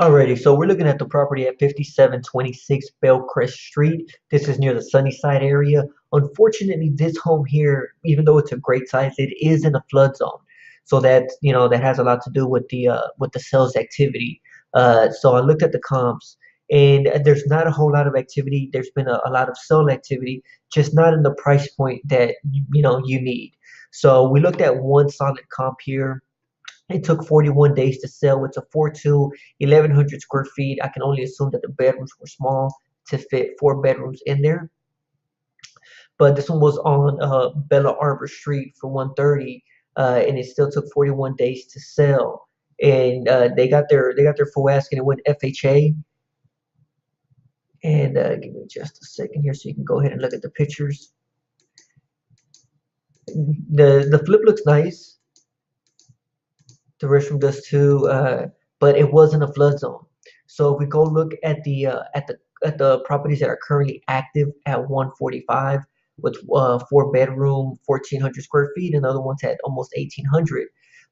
Alrighty, so we're looking at the property at 5726 Bellcrest Street. This is near the Sunnyside area. Unfortunately, this home here, even though it's a great size, it is in a flood zone. So that has a lot to do with the sales activity. So I looked at the comps, and there's not a whole lot of activity. There's been a lot of sale activity, just not in the price point that you need. So we looked at one solid comp here. It took 41 days to sell. It's a 4-2, 1,100 square feet. I can only assume that the bedrooms were small to fit four bedrooms in there. But this one was on Bella Arbor Street for 130, and it still took 41 days to sell. And they got their full ask, and it went FHA. And give me just a second here, so you can go ahead and look at the pictures. The flip looks nice. The restroom does too, but it wasn't a flood zone. So if we go look at the properties that are currently active at 145 with four bedroom, 1,400 square feet, and the other ones at almost 1,800.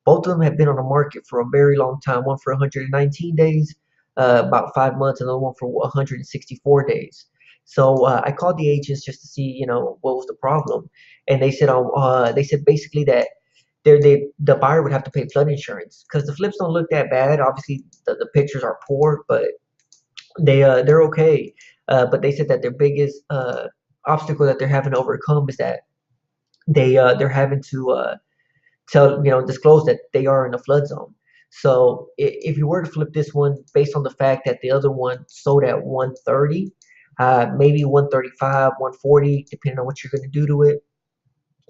Both of them have been on the market for a very long time. One for 119 days, about 5 months, and the other one for 164 days. So I called the agents just to see, what was the problem, and they said basically that the buyer would have to pay flood insurance because the flips don't look that bad. Obviously, the pictures are poor, but they're okay. But they said that their biggest obstacle that they're having to overcome is that they're having to disclose that they are in a flood zone. So if you were to flip this one based on the fact that the other one sold at 130, maybe 135, 140, depending on what you're going to do to it.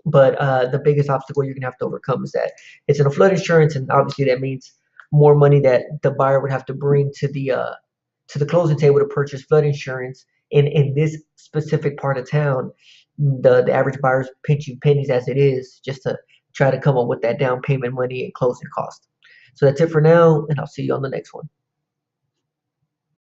But the biggest obstacle you're gonna have to overcome is that it's in a flood insurance, and obviously that means more money that the buyer would have to bring to the closing table to purchase flood insurance. In this specific part of town, the average buyer's pinching pennies as it is just to try to come up with that down payment money and closing cost. So that's it for now, and I'll see you on the next one.